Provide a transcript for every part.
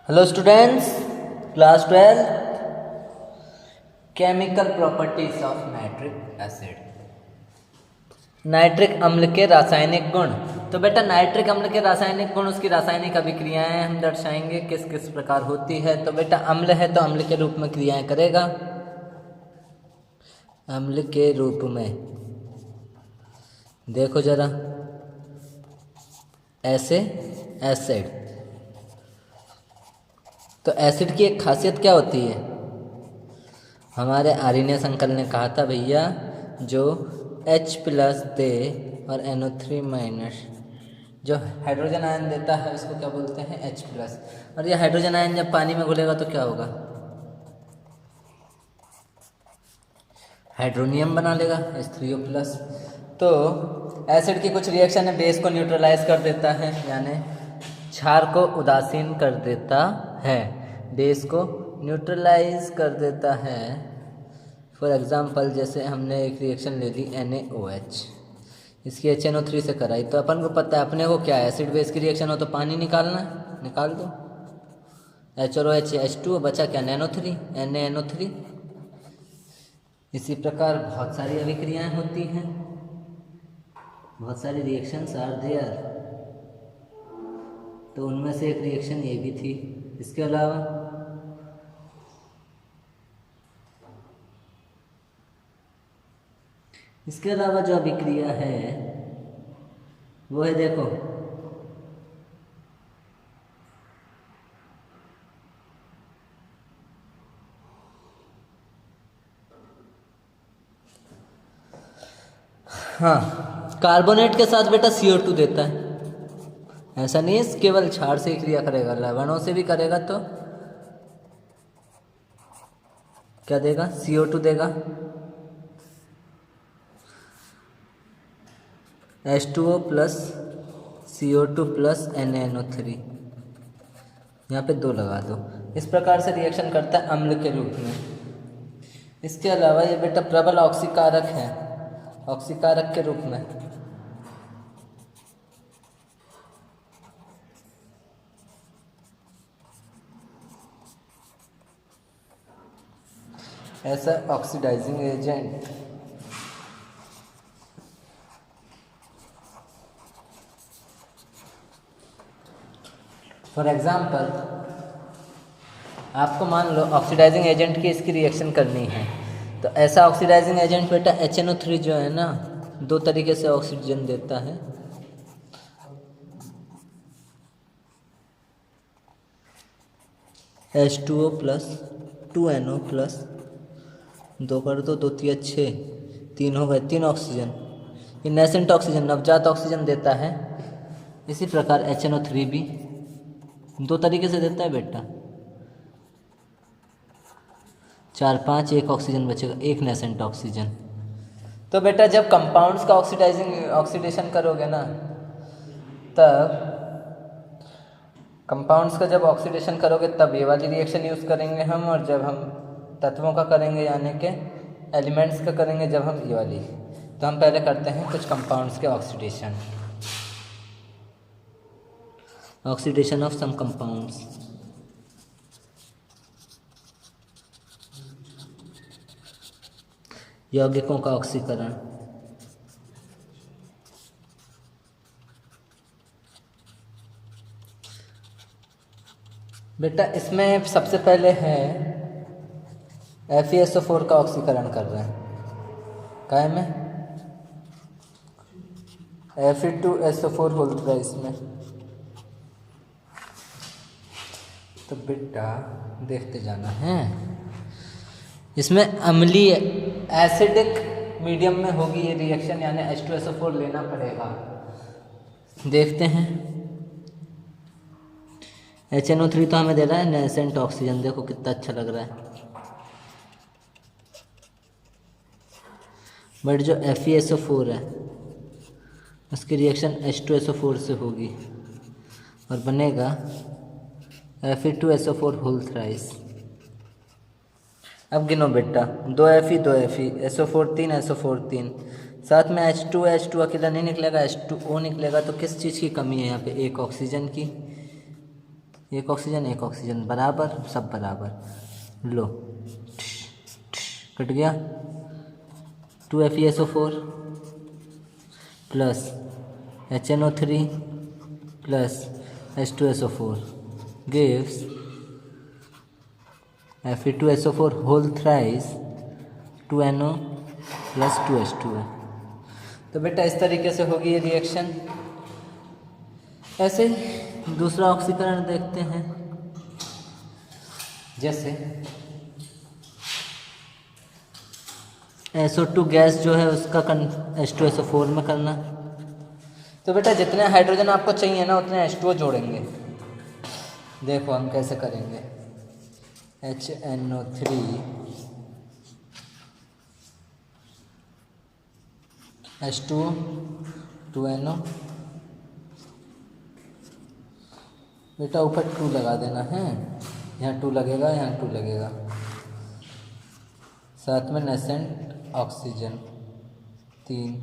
Hello students, class 12 chemical properties of nitric acid. Nitric अम्ल के रासायनिक गुण। तो बेटा नाइट्रिक अम्ल के रासायनिक गुण, उसकी रासायनिक अभिक्रियाएं हम दर्शाएंगे किस किस प्रकार होती है। तो बेटा अम्ल है तो अम्ल के रूप में क्रियाएं करेगा। अम्ल के रूप में देखो जरा, ऐसे एसिड। तो एसिड की एक खासियत क्या होती है? हमारे आर्यनेस अंकल ने कहा था भैया, जो H+ दे और NO3- जो हाइड्रोजन आयन देता है उसको क्या बोलते हैं? H+। और ये हाइड्रोजन आयन जब पानी में घुलेगा तो क्या होगा? हाइड्रोनियम बना लेगा, H3O+। तो एसिड की कुछ रिएक्शन है, बेस को न्यूट्रलाइज कर देता है, यानी क्षार को उदासीन कर देता है, बेस को न्यूट्रलाइज कर देता है। फॉर एग्जांपल जैसे हमने एक रिएक्शन ले ली NaOH, इसकी HNO3 से कराई, तो अपन को पता है, अपने को क्या है, एसिड बेस की रिएक्शन हो तो पानी निकालना है, निकाल दो। H और OH H2, बचा क्या? NaNO3, NaNO3। इसी प्रकार बहुत सारी अभिक्रियाएं होती हैं, बहुत सारी रिएक्शंस आर देयर। तो उनमें से एक रिएक्शन ये भी थी। इसके अलावा जो अभिक्रिया है वो है, देखो, हाँ, कार्बोनेट के साथ बेटा CO2 देता है। ऐसा नहीं है केवल क्षार से ही क्रिया करेगा, लवणों से भी करेगा तो क्या देगा? CO2 देगा। H2O+ CO2+ NaNO3, यहाँ पे 2 लगा दो। इस प्रकार से रिएक्शन करता है अम्ल के रूप में। इसके अलावा ये बेटा प्रबल ऑक्सीकारक है, ऑक्सीकारक के रूप में। ऐसा ऑक्सीडाइजिंग एजेंट फॉर एग्जाम्पल, आपको मान लो ऑक्सीडाइजिंग एजेंट की इसकी रिएक्शन करनी है, तो ऐसा ऑक्सीडाइजिंग एजेंट बेटा HNO3 जो है ना, 2 तरीके से ऑक्सीजन देता है। H2O+, 2NO+, 2 कर दो, 2 3 6, 3 हो गए, 3 ऑक्सीजन। ये नेसेंट ऑक्सीजन, नवजात ऑक्सीजन देता है। इसी प्रकार HNO3 भी 2 तरीके से देता है बेटा। 4 5, 1 ऑक्सीजन बचेगा, 1 नेसेंट ऑक्सीजन। तो बेटा जब कंपाउंड्स का ऑक्सीडेशन करोगे ना, तब कंपाउंड्स का जब ऑक्सीडेशन करोगे तब ये वाली रिएक्शन यूज़ करेंगे हम, और जब हम तत्वों का करेंगे यानी कि एलिमेंट्स का करेंगे जब हम ये वाली। तो हम पहले करते हैं कुछ कंपाउंड्स के ऑक्सीडेशन ऑफ सम कंपाउंड्स। यौगिकों का ऑक्सीकरण। बेटा इसमें सबसे पहले है FeSO4 का ऑक्सीकरण कर रहे हैं। काय में? Fe2SO4 होता है इसमें। तो बेटा देखते जाना है, इसमें अम्लीय एसिडिक मीडियम में होगी ये रिएक्शन, यानी H2SO4 लेना पड़ेगा। देखते हैं। HNO3 तो हमें दे रहा है नेसेंट ऑक्सीजन, देखो कितना अच्छा लग रहा है। बट जो FeSO4 है उसकी रिएक्शन H2SO4 से होगी और बनेगा Fe2SO4 होल थ्राइस। अब गिनो बेटा, 2 Fe 2 Fe, SO4 3, SO4 3, साथ में H2 अकेला नहीं निकलेगा, H2O निकलेगा। तो किस चीज़ की कमी है यहाँ पे? एक ऑक्सीजन की। एक ऑक्सीजन बराबर, सब बराबर। लो कट गया। 2FeSO4 plus HNO3 plus H2SO4 gives Fe2SO4 whole thrice 2NO plus 2H2O। तो बेटा इस तरीके से होगी ये रिएक्शन। ऐसे दूसरा ऑक्सीकरण देखते हैं। जैसे SO2 गैस जो है उसका H2SO4 में करना। तो बेटा जितने हाइड्रोजन आपको चाहिए ना उतने H2O जोड़ेंगे। देखो हम कैसे करेंगे। HNO3 H2O 2NO, बेटा ऊपर 2 लगा देना है, यहाँ 2 लगेगा, यहाँ 2 लगेगा, साथ में नेसेंट ऑक्सीजन 3।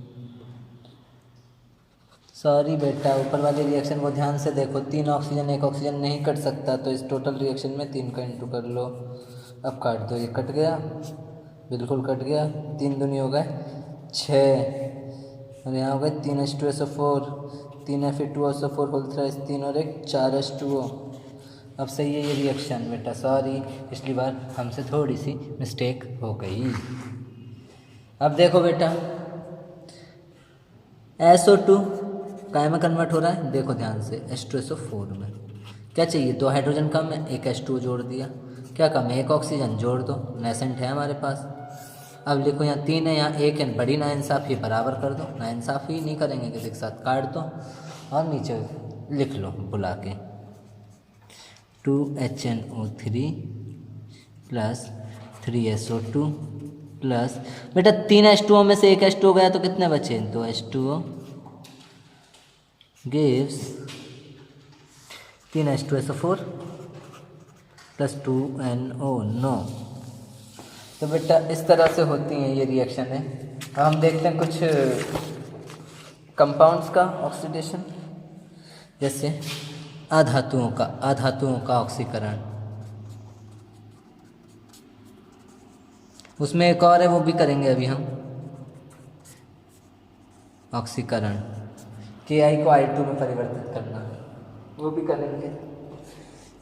सॉरी बेटा, ऊपर वाले रिएक्शन को ध्यान से देखो। 3 ऑक्सीजन 1 ऑक्सीजन नहीं कट सकता, तो इस टोटल रिएक्शन में 3 का इंटू कर लो। अब काट दो, ये कट गया, बिल्कुल कट गया। 3 दूनी हो गए 6, और यहाँ हो गए 3 H2SO4, 3 Fe2SO4 होल थ्राइस 3 और 1 4 H2O। अब सही है ये रिएक्शन बेटा। सॉरी, पिछली बार हमसे थोड़ी सी मिस्टेक हो गई। अब देखो बेटा, SO2 काय में कन्वर्ट हो रहा है, देखो ध्यान से, H2SO4 में। क्या चाहिए, 2 हाइड्रोजन कम है, 1 H2O जोड़ दिया। क्या कम है, 1 ऑक्सीजन जोड़ दो, नेसेंट है हमारे पास। अब लिखो यहाँ 3 है, यहाँ 1 है, बड़ी नाइंसाफ़ी बराबर कर दो। नाइंसाफ़ी नहीं करेंगे किसी के साथ, काट दो और नीचे लिख लो बुला के 2HNO3 प्लस 3SO2 प्लस, बेटा 3 H2O में से 1 H2O गया तो कितने बचे, 2 H2O gives 3 H2SO4 plus 2NO 9। तो बेटा इस तरह से होती हैं ये रिएक्शन है। अब हम देखते हैं कुछ कंपाउंड्स का ऑक्सीडेशन। जैसे अधातुओं का ऑक्सीकरण। उसमें एक और है, वो भी करेंगे अभी हम, ऑक्सीकरण। Ki को I2 में परिवर्तित करना, वो भी करेंगे।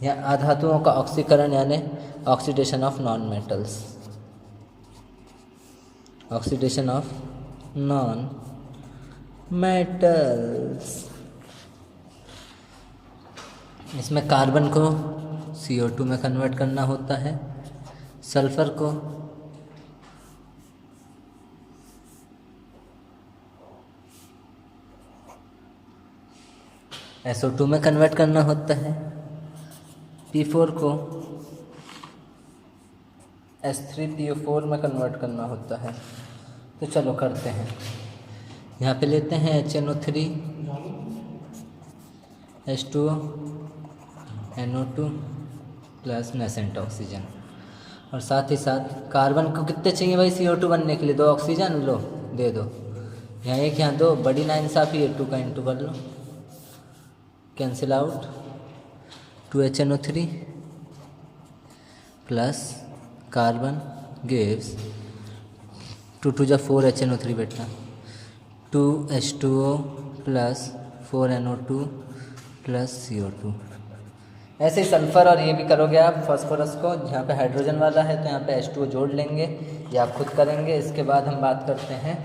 या अधातुओं का ऑक्सीकरण यानी oxidation of non metals, oxidation of non metals. इसमें कार्बन को CO2 में कन्वर्ट करना होता है, सल्फर को SO2 में कन्वर्ट करना होता है, P4 को S3PO4 में कन्वर्ट करना होता है। तो चलो करते हैं। यहाँ पे लेते हैं HNO3 H2O NO2 plus nascent oxygen, और साथ ही साथ कार्बन को कितने चाहिए भाई CO2 बनने के लिए, 2 ऑक्सीजन लो, दे दो। यहाँ 1 यहाँ 2, बड़ी नाइंसाफ़ी है, 2 का इंटू कर लो, cancel out. 2HNO3 plus carbon gives 2 2 जा 4 HNO3 बेटा, 2 H2O plus 4 NO2 plus CO2। ऐसे ही सल्फ़र और ये भी करोगे आप, फास्फोरस को, जहाँ पे हाइड्रोजन वाला है तो यहाँ पे H2O जोड़ लेंगे, ये आप खुद करेंगे। इसके बाद हम बात करते हैं,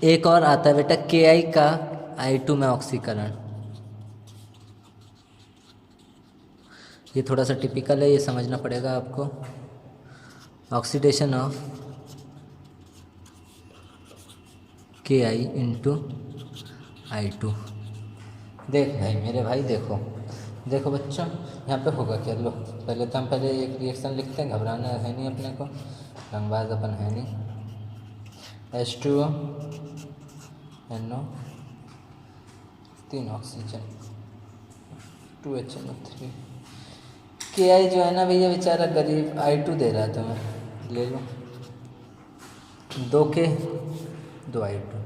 एक और आता है बेटा Ki का I2 में ऑक्सीकरण। ये थोड़ा सा टिपिकल है, ये समझना पड़ेगा आपको। Oxidation of Ki into I2। देख भाई मेरे भाई, देखो बच्चों, यहाँ पे होगा क्या, लो पहले तो हम एक रिएक्शन लिखते हैं, घबराना है नहीं अपने को, रंगबाज अपन है नहीं। H2O NO 3 oxygen 2 HNO3। Ki जो है ना भैया बेचारा गरीब, I2 दे रहा है तुम्हें, ले लो 2 K 2 I2।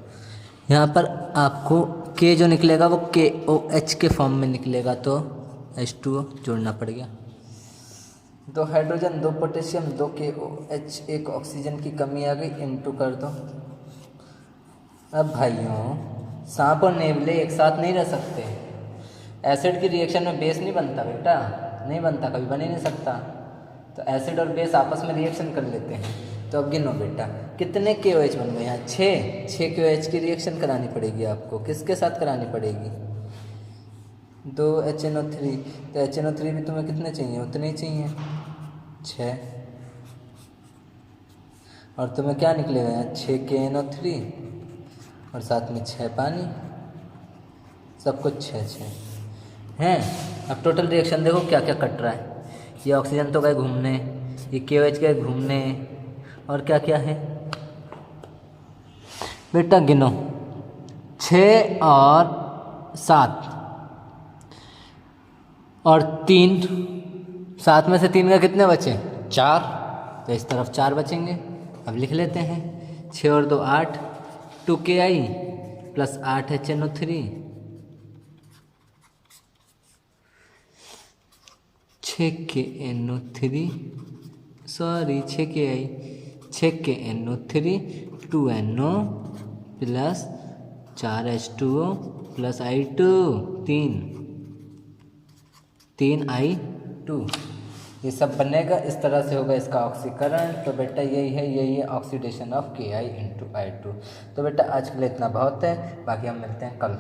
यहाँ पर आपको K जो निकलेगा वो KOH के फॉर्म में निकलेगा, तो H2O जोड़ना पड़ गया। 2 हाइड्रोजन 2 पोटेशियम 2 KOH 1 ऑक्सीजन की कमी आ गई, इनटू कर दो। अब भाइयों सांप और नेवले एक साथ नहीं रह सकते। एसिड की रिएक्शन में बेस नहीं बनता बेटा, नहीं बनता, कभी बन ही नहीं सकता। तो एसिड और बेस आपस में रिएक्शन कर लेते हैं। तो अब गिनो बेटा कितने KOH बन गए यहाँ, 6 KOH की रिएक्शन करानी पड़ेगी आपको। किसके साथ करानी पड़ेगी? 2 HNO3। तो HNO3 भी तुम्हें कितने चाहिए? उतने ही चाहिए, 6। और तुम्हें क्या निकलेगा यहाँ? 6 KNO3 और साथ में 6 पानी, सब कुछ 6 हैं। अब टोटल रिएक्शन देखो क्या क्या कट रहा है। ये ऑक्सीजन तो गए घूमने, ये KOH गए घूमने, और क्या क्या है बेटा गिनो। 6 और 7 और 3, 7 में से 3 का कितने बचे? 4। तो इस तरफ 4 बचेंगे। अब लिख लेते हैं 6 और 2 8, 2 KI plus 8 HNO3, 6 KNO3 sorry 6 KI, 6 KNO3 2NO plus 4 H2O plus I2 3 I2। ये सब बनेगा, इस तरह से होगा इसका ऑक्सीकरण। तो बेटा यही है oxidation of KI into I2। तो बेटा आज के लिए इतना बहुत है, बाकी हम मिलते हैं कल।